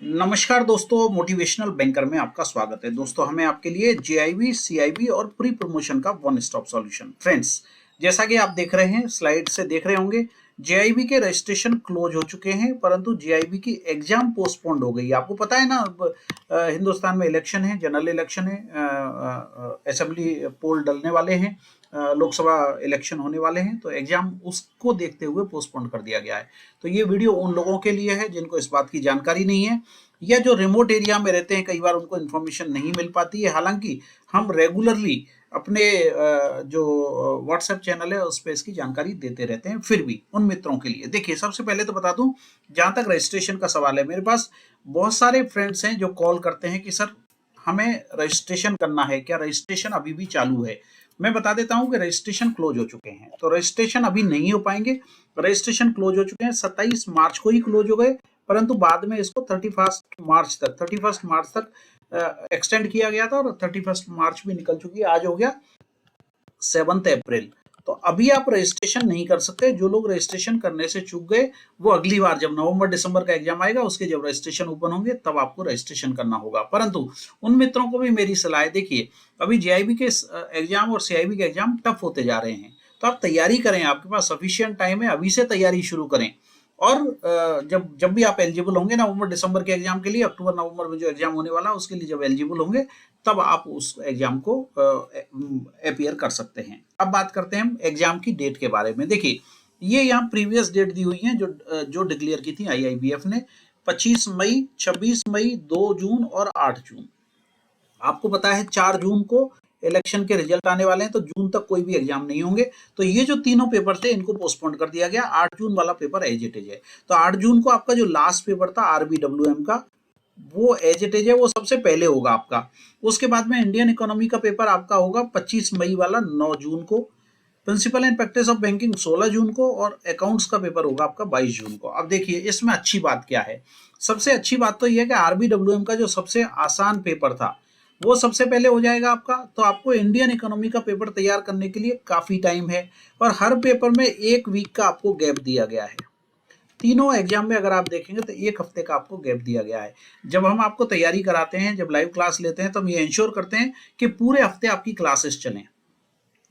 नमस्कार दोस्तों, motivational banker में आपका स्वागत है। दोस्तों, हमें आपके लिए जेआईबी, सीआईबी और प्री प्रमोशन का वन स्टॉप सॉल्यूशन। फ्रेंड्स, जैसा कि आप देख रहे हैं, स्लाइड से देख रहे होंगे, जेआईबी के रजिस्ट्रेशन क्लोज हो चुके हैं, परंतु जेआईबी की एग्जाम पोस्टपोन्ड हो गई। आपको पता है ना, अब हिंदुस्तान में इलेक्शन है, जनरल इलेक्शन है, असेंबली पोल डलने वाले हैं, लोकसभा इलेक्शन होने वाले हैं, तो एग्जाम उसको देखते हुए पोस्टपोन कर दिया गया है। तो ये वीडियो उन लोगों के लिए है जिनको इस बात की जानकारी नहीं है, या जो रिमोट एरिया में रहते हैं, कई बार उनको इन्फॉर्मेशन नहीं मिल पाती है। हालांकि हम रेगुलरली अपने जो व्हाट्सएप चैनल है उस पर इसकी जानकारी देते रहते हैं। फिर भी उन मित्रों के लिए देखिए, सबसे पहले तो बता दूं, जहां तक रजिस्ट्रेशन का सवाल है, मेरे पास बहुत सारे फ्रेंड्स हैं जो कॉल करते हैं कि सर हमें रजिस्ट्रेशन करना है, क्या रजिस्ट्रेशन अभी भी चालू है। मैं बता देता हूं कि रजिस्ट्रेशन क्लोज हो चुके हैं, तो रजिस्ट्रेशन अभी नहीं हो पाएंगे। रजिस्ट्रेशन क्लोज हो चुके हैं, 27 मार्च को ही क्लोज हो गए, परंतु बाद में इसको 31 मार्च तक एक्सटेंड किया गया था, और 31 मार्च भी निकल चुकी है। आज हो गया 7 अप्रैल। तो अभी आप रजिस्ट्रेशन नहीं कर सकते। जो लोग रजिस्ट्रेशन करने से चूक गए, वो अगली बार जब नवंबर दिसंबर का एग्जाम आएगा, उसके जब रजिस्ट्रेशन ओपन होंगे, तब आपको रजिस्ट्रेशन करना होगा। परंतु उन मित्रों को भी मेरी सलाह है, देखिए अभी जेआईबी के एग्जाम और सीआईबी के एग्जाम टफ होते जा रहे हैं, तो आप तैयारी करें, आपके पास सफिशियंट टाइम है, अभी से तैयारी शुरू करें। और जब जब भी आप एलिजिबल होंगे नवंबर दिसंबर के एग्जाम के लिए, अक्टूबर नवंबर में जो एग्जाम होने वाला है उसके लिए जब एलिजिबल होंगे, तब आप उस एग्जाम को अपियर कर सकते हैं। अब बात करते हैं हम एग्जाम की डेट के बारे में। देखिए, ये यहाँ प्रीवियस डेट दी हुई है जो डिक्लेयर की थी आईआईबीएफ ने, 25 मई, 26 मई, 2 जून और 8 जून। आपको पता है 4 जून को इलेक्शन के रिजल्ट आने वाले हैं, तो जून तक कोई भी एग्जाम नहीं होंगे। तो ये जो तीनों पेपर थे, इनको पोस्टपोन कर दिया गया। 8 जून वाला पेपर एज इट इज है। तो 8 जून को आपका जो लास्ट पेपर था आरबीडब्ल्यूएम का, वो एज इट इज है, वो सबसे पहले होगा आपका। उसके बाद में इंडियन इकोनॉमी का पेपर आपका होगा 25 मई वाला 9 जून को, principle and practice of banking 16 जून को, और अकाउंट्स का पेपर होगा आपका 22 जून को। अब देखिए, इसमें अच्छी बात क्या है। सबसे अच्छी बात तो यह है कि आरबीडब्ल्यूएम का जो सबसे आसान पेपर था, वो सबसे पहले हो जाएगा आपका। तो आपको इंडियन इकोनॉमी का पेपर तैयार करने के लिए काफी टाइम है, और हर पेपर में 1 वीक का आपको गैप दिया गया है। तीनों एग्जाम में अगर आप देखेंगे तो 1 हफ्ते का आपको गैप दिया गया है। जब हम आपको तैयारी कराते हैं, जब लाइव क्लास लेते हैं, तो हम ये इंश्योर करते हैं कि पूरे हफ्ते आपकी क्लासेस चलें।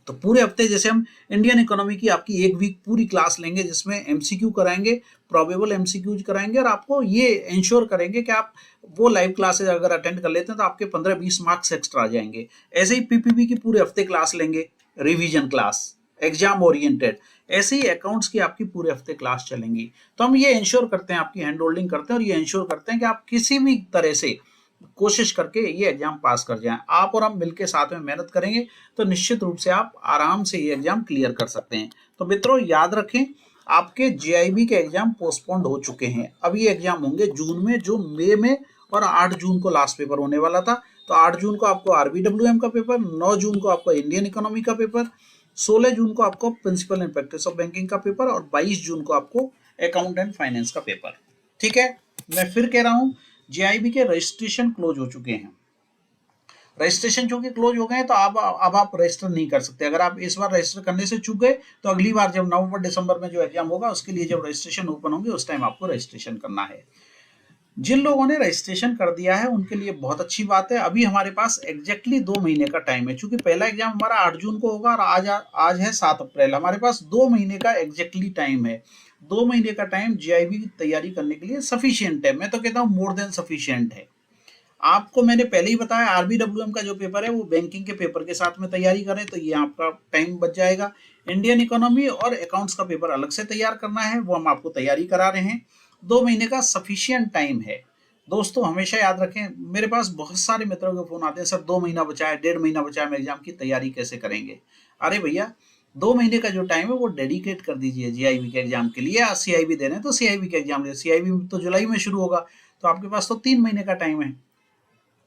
तो पूरे हफ्ते जैसे हम इंडियन इकोनॉमी की आपकी 1 वीक पूरी क्लास लेंगे, जिसमें एमसीक्यू कराएंगे, प्रोबेबल एमसीक्यूज कराएंगे, और आपको ये इंश्योर करेंगे कि आप वो लाइव क्लासेस अगर अटेंड कर लेते हैं तो आपके 15-20 मार्क्स एक्स्ट्रा आ जाएंगे। ऐसे ही पीपीबी की पूरे हफ्ते क्लास लेंगे, रिवीजन क्लास, एग्जाम ओरिएंटेड। ऐसे ही अकाउंट्स की आपकी पूरे हफ्ते क्लास चलेंगी। तो हम ये इंश्योर करते हैं, आपकी हैंड होल्डिंग करते हैं, और ये इंश्योर करते हैं कि आप किसी भी तरह से कोशिश करके ये एग्जाम पास कर जाएं। आप और हम मिलकर साथ में मेहनत करेंगे तो निश्चित रूप से आप आराम से ये एग्जाम क्लियर कर सकते हैं। तो मित्रों, याद रखें, आपके जेआईबी के एग्जाम पोस्टपोन्ड हो चुके हैं। अब ये एग्जाम होंगे जून में, जो मई में, और 8 जून को लास्ट पेपर होने वाला था। तो 8 जून को आपको आरबीडब्ल्यूएम का पेपर, 9 जून को आपको इंडियन इकोनॉमी का पेपर, 16 जून को आपको principle and practice of banking का पेपर, और 22 जून को आपको अकाउंट एंड फाइनेंस का पेपर। ठीक है, मैं फिर कह रहा हूं, जेआईबी के रजिस्ट्रेशन क्लोज हो चुके हैं। रजिस्ट्रेशन चूंकि क्लोज हो गए हैं, तो अब आप रजिस्टर नहीं कर सकते। अगर आप इस बार रजिस्टर करने से चूक गए, तो अगली बार जब नवंबर दिसंबर में जो एग्जाम होगा, उसके लिए जब रजिस्ट्रेशन ओपन होंगे, उस टाइम आपको रजिस्ट्रेशन करना है। जिन लोगों ने रजिस्ट्रेशन कर दिया है उनके लिए बहुत अच्छी बात है। अभी हमारे पास एग्जैक्टली 2 महीने का टाइम है, चूंकि पहला एग्जाम हमारा 8 जून को होगा, और आज है 7 अप्रैल। हमारे पास 2 महीने का एग्जैक्टली टाइम है। 2 महीने का टाइम जेआईबी की तैयारी करने के लिए सफिशियंट है। मैं तो कहता हूँ मोर देन सफिशियंट है। आपको मैंने पहले ही बताया, आरबीडब्ल्यूएम का जो पेपर है वो बैंकिंग के पेपर के साथ में तैयारी करें, तो ये आपका टाइम बच जाएगा। इंडियन इकोनॉमी और अकाउंट्स का पेपर अलग से तैयार करना है, वो हम आपको तैयारी करा रहे हैं। 2 महीने का सफिशियंट टाइम है। दोस्तों, हमेशा याद रखें, मेरे पास बहुत सारे मित्रों के फोन आते हैं, सर 2 महीना बचा है, 1.5 महीना बचा है, हम एग्जाम की तैयारी कैसे करेंगे। अरे भैया, 2 महीने का जो टाइम है वो डेडिकेट कर दीजिए जेआईबी के एग्जाम के लिए। या सीआईबी दे रहे हैं तो सीआईबी के एग्जाम, सीआईबी तो जुलाई में शुरू होगा, तो आपके पास तो 3 महीने का टाइम है।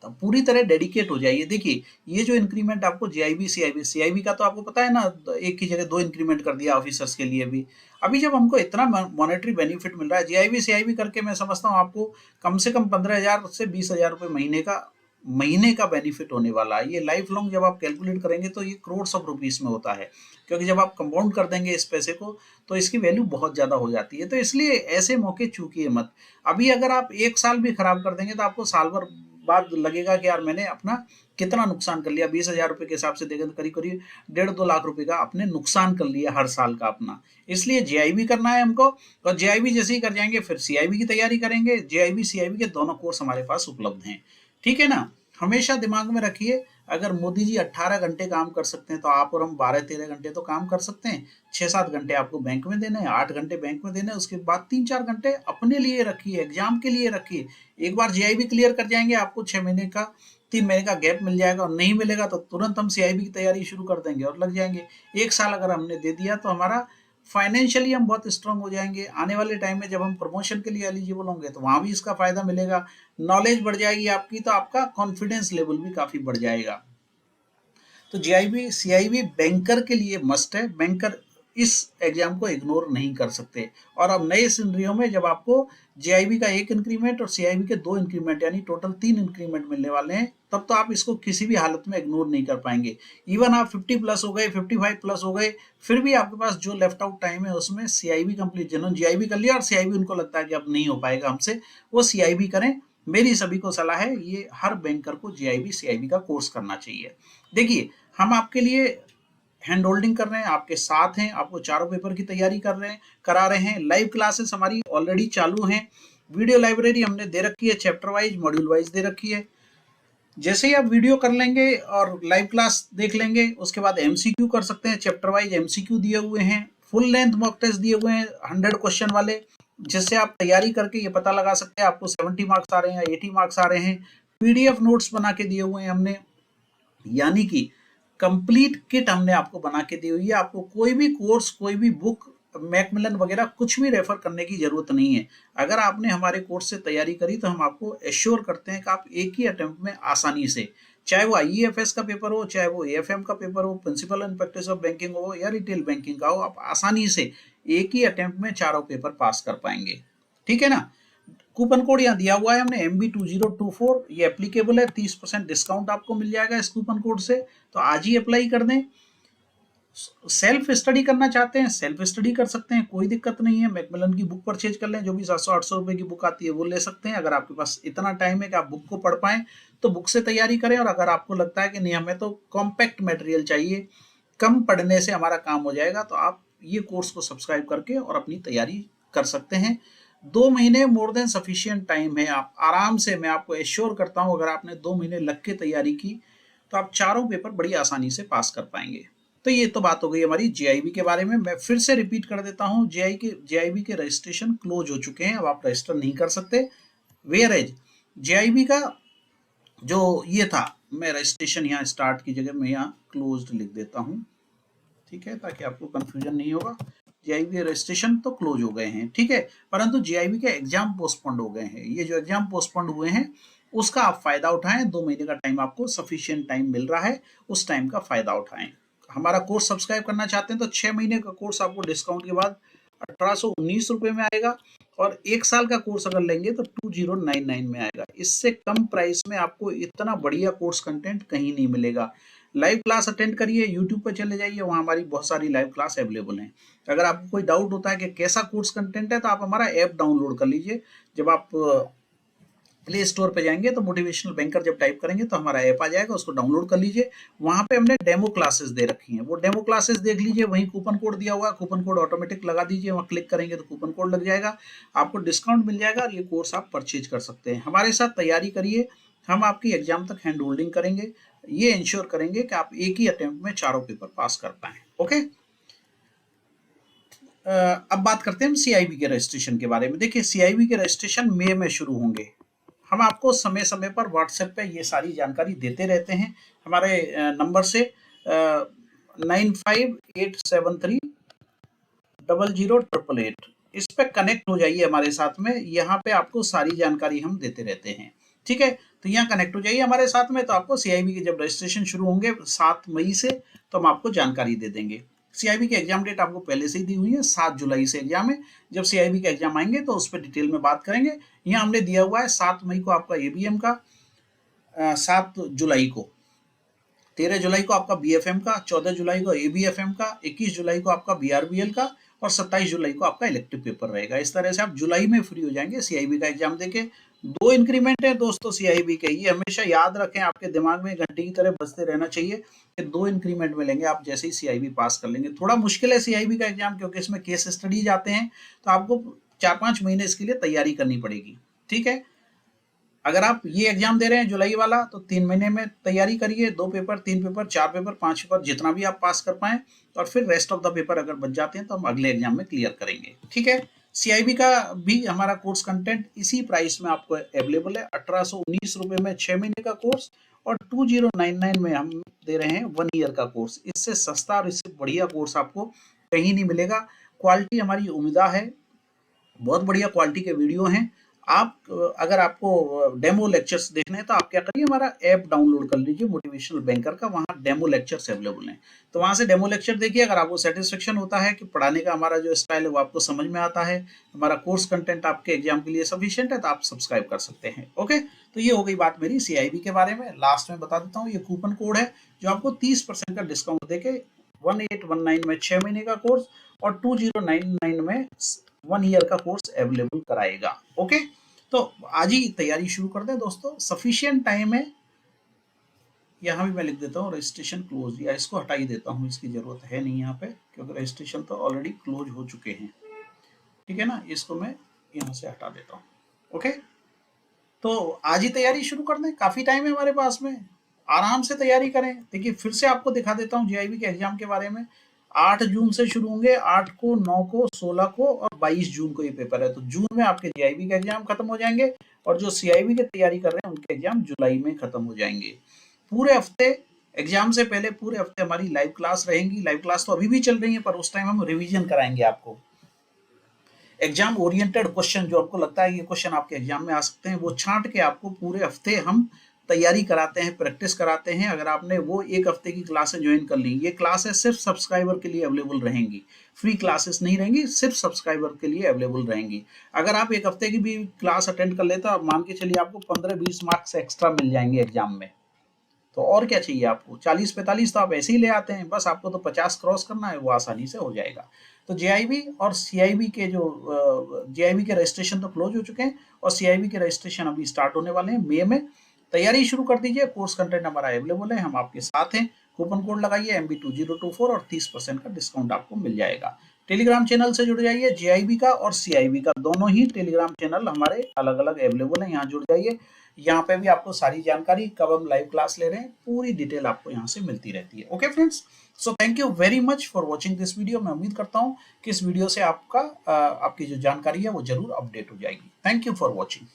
तो पूरी तरह डेडिकेट हो जाइए। देखिए, ये जो इंक्रीमेंट आपको जेआईबी, सीआईबी का तो आपको पता है ना, एक की जगह 2 इंक्रीमेंट कर दिया ऑफिसर्स के लिए भी। अभी जब हमको इतना मॉनेटरी बेनिफिट मिल रहा है, जेआईबी सीआईबी करके मैं समझता हूँ आपको कम से कम 15,000 से 20,000 रुपये महीने का महीने का बेनिफिट होने वाला है। ये लाइफ लॉन्ग जब आप कैलकुलेट करेंगे तो ये करोड्स ऑफ रुपीस में होता है, क्योंकि जब आप कंपाउंड कर देंगे इस पैसे को तो इसकी वैल्यू बहुत ज़्यादा हो जाती है। तो इसलिए ऐसे मौके चूकिए मत। अभी अगर आप 1 साल भी खराब कर देंगे तो आपको साल भर बाद लगेगा कि यार मैंने अपना कितना नुकसान कर लिया। 20,000 रुपये के हिसाब से देखें तो करीब करीब 1.5-2 लाख रुपए का आपने नुकसान कर लिया हर साल का अपना। इसलिए जेआईबी करना है हमको, और जेआईबी जैसे ही कर जाएंगे फिर सीआईबी की तैयारी करेंगे। जेआईबी सीआईबी के दोनों कोर्स हमारे पास उपलब्ध हैं, ठीक है ना। हमेशा दिमाग में रखिए, अगर मोदी जी 18 घंटे काम कर सकते हैं तो आप और हम 12-13 घंटे तो काम कर सकते हैं। 6-7 घंटे आपको बैंक में देने हैं, 8 घंटे बैंक में देने हैं, उसके बाद 3-4 घंटे अपने लिए रखिए, एग्जाम के लिए रखिए। एक बार जेआईबी क्लियर कर जाएंगे, आपको 6 महीने का 3 महीने का गैप मिल जाएगा, और नहीं मिलेगा तो तुरंत हम सीआईबी की तैयारी शुरू कर देंगे और लग जाएंगे। 1 साल अगर हमने दे दिया तो हमारा फाइनेंशियली हम बहुत स्ट्रांग हो जाएंगे। आने वाले टाइम में जब हम प्रमोशन के लिए एलिजिबल होंगे तो वहां भी इसका फायदा मिलेगा। नॉलेज बढ़ जाएगी आपकी, तो आपका कॉन्फिडेंस लेवल भी काफी बढ़ जाएगा। तो जेआईबी सीआईबी बैंकर के लिए मस्ट है। बैंकर इस एग्जाम को इग्नोर नहीं कर सकते। और अब नए सिनेरियो में जब आपको जेआईबी का 1 इंक्रीमेंट और सीआईबी के 2 इंक्रीमेंट यानी टोटल 3 इंक्रीमेंट मिलने वाले हैं, तब तो आप इसको किसी भी हालत में इग्नोर नहीं कर पाएंगे। इवन आप 50 प्लस हो गए, 55 प्लस हो गए, फिर भी आपके पास जो लेफ्ट आउट टाइम है उसमें सीआईबी कंप्लीट, जिन्होंने जेआईबी कर लिया और सीआईबी उनको लगता है कि अब नहीं हो पाएगा हमसे, वो सीआईबी करें। मेरी सभी को सलाह है, ये हर बैंकर को जेआईबी सीआईबी का कोर्स करना चाहिए। देखिए, हम आपके लिए हैंड होल्डिंग कर रहे हैं, आपके साथ हैं, आपको चारों पेपर की तैयारी करा रहे हैं। लाइव क्लासेस हमारी ऑलरेडी चालू हैं। वीडियो लाइब्रेरी हमने दे रखी है, चैप्टर वाइज मॉड्यूल वाइज दे रखी है। जैसे ही आप वीडियो कर लेंगे और लाइव क्लास देख लेंगे, उसके बाद एमसीक्यू कर सकते हैं। चैप्टर वाइज एमसीक्यू दिए हुए हैं, फुल लेंथ मॉक टेस्ट दिए हुए हैं 100 क्वेश्चन वाले, जिससे आप तैयारी करके ये पता लगा सकते हैं आपको 70 मार्क्स आ रहे हैं या 80 मार्क्स आ रहे हैं। पीडीएफ नोट्स बना के दिए हुए हैं हमने, यानी कि कंप्लीट किट हमने आपको बना के दी हुई है। आपको कोई भी कोर्स, कोई भी बुक, मैकमिलन वगैरह कुछ भी रेफर करने की जरूरत नहीं है। अगर आपने हमारे कोर्स से तैयारी करी तो हम आपको एश्योर करते हैं कि आप एक ही अटेम्प्ट में आसानी से, चाहे वो आईईएफएस का पेपर हो, चाहे वो एएफएम का पेपर हो, principle and practice of banking हो या रिटेल बैंकिंग का हो, आप आसानी से एक ही अटेम्प्ट में चारों पेपर पास कर पाएंगे, ठीक है ना। कूपन कोड यहाँ दिया हुआ है हमने MB2024, ये एप्लीकेबल है। 30% डिस्काउंट आपको मिल जाएगा इस कूपन कोड से, तो आज ही अप्लाई कर दें। सेल्फ स्टडी करना चाहते हैं, सेल्फ स्टडी कर सकते हैं, कोई दिक्कत नहीं है। मैकमिलन की बुक परचेज कर लें, जो भी 700-800 रुपए की बुक आती है वो ले सकते हैं। अगर आपके पास इतना टाइम है कि आप बुक को पढ़ पाएं तो बुक से तैयारी करें, और अगर आपको लगता है कि नहीं हमें तो कॉम्पैक्ट मटेरियल चाहिए, कम पढ़ने से हमारा काम हो जाएगा, तो आप ये कोर्स को सब्सक्राइब करके और अपनी तैयारी कर सकते हैं। 2 महीने मोर देन सफिशिएंट टाइम है। आप आराम से, मैं आपको एश्योर करता हूं, अगर आपने 2 महीने लग के तैयारी की तो आप चारों पेपर बड़ी आसानी से पास कर पाएंगे। तो ये तो बात हो गई हमारी जेआईबी के बारे में। मैं फिर से रिपीट कर देता हूं, जेआईबी के रजिस्ट्रेशन क्लोज हो चुके हैं, अब आप रजिस्टर नहीं कर सकते। वेयर एज जेआईबी का जो ये था, मैं रजिस्ट्रेशन यहाँ स्टार्ट की जगह मैं यहाँ क्लोज्ड लिख देता हूँ, ठीक है, ताकि आपको कंफ्यूजन नहीं होगा। जेआईबी रजिस्ट्रेशन तो क्लोज हो गए हैं, ठीक है, परंतु जेआईबी के एग्जाम पोस्टपोन्ड हो गए हैं। ये जो एग्जाम पोस्टपोन्ड हुए हैं उसका आप फायदा उठाएं। 2 महीने का टाइम आपको सफिशिएंट टाइम मिल रहा है, उस टाइम का फायदा उठाएं। हमारा कोर्स सब्सक्राइब करना चाहते हैं तो 6 महीने का कोर्स आपको डिस्काउंट के बाद 1819 रुपए में आएगा, और 1 साल का कोर्स अगर लेंगे तो 2099 में आएगा। इससे कम प्राइस में आपको इतना बढ़िया कोर्स कंटेंट कहीं नहीं मिलेगा। लाइव क्लास अटेंड करिए, यूट्यूब पर चले जाइए, वहाँ हमारी बहुत सारी लाइव क्लास अवेलेबल हैं। अगर आपको कोई डाउट होता है कि कैसा कोर्स कंटेंट है तो आप हमारा ऐप डाउनलोड कर लीजिए। जब आप प्ले स्टोर पे जाएंगे तो मोटिवेशनल बैंकर जब टाइप करेंगे तो हमारा ऐप आ जाएगा, उसको डाउनलोड कर लीजिए। वहां पे हमने डेमो क्लासेस दे रखी हैं, वो डेमो क्लासेस देख लीजिए। वहीं कूपन कोड दिया हुआ है, कूपन कोड ऑटोमेटिक लगा दीजिए, वहाँ क्लिक करेंगे तो कूपन कोड लग जाएगा, आपको डिस्काउंट मिल जाएगा और ये कोर्स आप परचेज कर सकते हैं। हमारे साथ तैयारी करिए, हम आपकी एग्जाम तक हैंड होल्डिंग करेंगे, ये इंश्योर करेंगे कि आप एक ही अटेम्प्ट में चारों पेपर पास कर पाए। ओके, अब बात करते हैं हम सीआईबी के रजिस्ट्रेशन के बारे में। देखिए, सीआईबी के रजिस्ट्रेशन मई में शुरू होंगे। हम आपको समय समय पर व्हाट्सएप पे ये सारी जानकारी देते रहते हैं। हमारे नंबर से 9587300088 इस पे कनेक्ट हो जाइए हमारे साथ में। यहाँ पे आपको सारी जानकारी हम देते रहते हैं, ठीक है। तो यहाँ कनेक्ट हो जाइए हमारे साथ में, तो आपको सीआईबी के जब रजिस्ट्रेशन शुरू होंगे 7 मई से, तो हम आपको जानकारी दे देंगे। सीआईबी की एग्जाम डेट आपको पहले से ही दी हुई है, 7 जुलाई से एग्जाम है। जब सीआईबी के एग्जाम आएंगे तो उस पर डिटेल में बात करेंगे। यहाँ हमने दिया हुआ है 7 मई को आपका एबीएम का 7 जुलाई को, 13 जुलाई को आपका बीएफएम का, 14 जुलाई को एबीएफएम का, 21 जुलाई को आपका बीआरबीएल का और 27 जुलाई को आपका इलेक्टिव पेपर रहेगा। इस तरह से आप जुलाई में फ्री हो जाएंगे सीआईबी का एग्जाम देके। 2 इंक्रीमेंट है दोस्तों सीआईबी के, ये हमेशा याद रखें, आपके दिमाग में घंटी की तरह बजते रहना चाहिए कि 2 इंक्रीमेंट मिलेंगे आप जैसे ही सीआईबी पास कर लेंगे। थोड़ा मुश्किल है सीआईबी का एग्जाम क्योंकि इसमें केस स्टडीज आते हैं, तो आपको 4-5 महीने इसके लिए तैयारी करनी पड़ेगी। ठीक है, अगर आप ये एग्जाम दे रहे हैं जुलाई वाला तो 3 महीने में तैयारी करिए, 2 पेपर, 3 पेपर, 4 पेपर, 5 पेपर, जितना भी आप पास कर पाए, और फिर रेस्ट ऑफ द पेपर अगर बच जाते हैं तो हम अगले एग्जाम में क्लियर करेंगे। ठीक है, सीआईबी का भी हमारा कोर्स कंटेंट इसी प्राइस में आपको अवेलेबल है, 1819 रुपए में 6 महीने का कोर्स, और 2099 में हम दे रहे हैं 1 ईयर का कोर्स। इससे सस्ता और इससे बढ़िया कोर्स आपको कहीं नहीं मिलेगा। क्वालिटी हमारी उम्दा है, बहुत बढ़िया क्वालिटी के वीडियो हैं। आप अगर आपको डेमो लेक्चर्स देखने हैं तो आप क्या करिए, हमारा ऐप डाउनलोड कर लीजिए मोटिवेशनल बैंकर का, वहाँ डेमो लेक्चर्स अवेलेबल हैं, तो वहाँ से डेमो लेक्चर देखिए। अगर आपको सेटिस्फेक्शन होता है कि पढ़ाने का हमारा जो स्टाइल है वो आपको समझ में आता है, हमारा कोर्स कंटेंट आपके एग्जाम के लिए सफिशिएंट है, तो आप सब्सक्राइब कर सकते हैं। ओके, तो ये हो गई बात मेरी सीआईबी के बारे में। लास्ट में बता देता हूँ, ये कूपन कोड है जो आपको 30% का डिस्काउंट देके 1819 में 6 महीने का कोर्स और 2099 में 1 ईयर का कोर्स अवेलेबल कराएगा। ओके, तो आज ही तैयारी शुरू कर दें दोस्तों, सफिशिएंट टाइम है। यहाँ भी मैं लिख देता हूँ रजिस्ट्रेशन क्लोज, या इसको हटा ही देता हूँ, इसकी जरूरत है नहीं यहाँ पे क्योंकि रजिस्ट्रेशन तो ऑलरेडी क्लोज हो चुके हैं। ठीक है ना, इसको मैं यहाँ से हटा देता हूँ। ओके, तो आज ही तैयारी शुरू कर दें, काफी टाइम है हमारे पास में, आराम से तैयारी करें। देखिए फिर से आपको दिखा देता हूँ जेआईबी के एग्जाम के बारे में। 8 जून से शुरू होंगे, 8 को, 9 को, 16 को और 22 जून को ये पेपर है। तो जून में आपके जेआईबी के एग्जाम खत्म हो जाएंगे, और जो सीआईबी की तैयारी कर रहे हैं उनके एग्जाम जुलाई में खत्म हो जाएंगे। पूरे हफ्ते एग्जाम से पहले पूरे हफ्ते हमारी लाइव क्लास रहेंगी। लाइव क्लास तो अभी भी चल रही है, पर उस टाइम हम रिवीजन कराएंगे आपको। एग्जाम ओरिएंटेड क्वेश्चन जो आपको लगता है ये क्वेश्चन आपके एग्जाम में आ सकते हैं, वो छांट के आपको पूरे हफ्ते हम तैयारी कराते हैं, प्रैक्टिस कराते हैं। अगर आपने वो 1 हफ्ते की क्लासें ज्वाइन कर ली, ये क्लासेस सिर्फ सब्सक्राइबर के लिए अवेलेबल रहेंगी, फ्री क्लासेस नहीं रहेंगी, सिर्फ सब्सक्राइबर के लिए अवेलेबल रहेंगी। अगर आप 1 हफ्ते की भी क्लास अटेंड कर लेते हो, मान के चलिए आपको 15-20 मार्क्स एक्स्ट्रा मिल जाएंगे एग्जाम में, तो और क्या चाहिए आपको। 40-45 तो आप ऐसे ही ले आते हैं, बस आपको तो 50 क्रॉस करना है, वो आसानी से हो जाएगा। तो जेआईबी और सीआईबी के जो जेआईबी के रजिस्ट्रेशन तो क्लोज हो चुके हैं, और सीआईबी के रजिस्ट्रेशन अभी स्टार्ट होने वाले हैं मई में। तैयारी शुरू कर दीजिए, कोर्स कंटेंट हमारा अवेलेबल है, हम आपके साथ हैं। कूपन कोड लगाइए MB2024 और 30% का डिस्काउंट आपको मिल जाएगा। टेलीग्राम चैनल से जुड़ जाइए, जेआईबी का और सीआईबी का दोनों ही टेलीग्राम चैनल हमारे अलग अलग अवेलेबल है, यहाँ जुड़ जाइए। यहाँ पे भी आपको सारी जानकारी, कब हम लाइव क्लास ले रहे हैं, पूरी डिटेल आपको यहाँ से मिलती रहती है। Okay friends, so thank you very much for watching this video. मैं उम्मीद करता हूँ कि इस वीडियो से आपकी जो जानकारी है वो जरूर अपडेट हो जाएगी। Thank you for watching.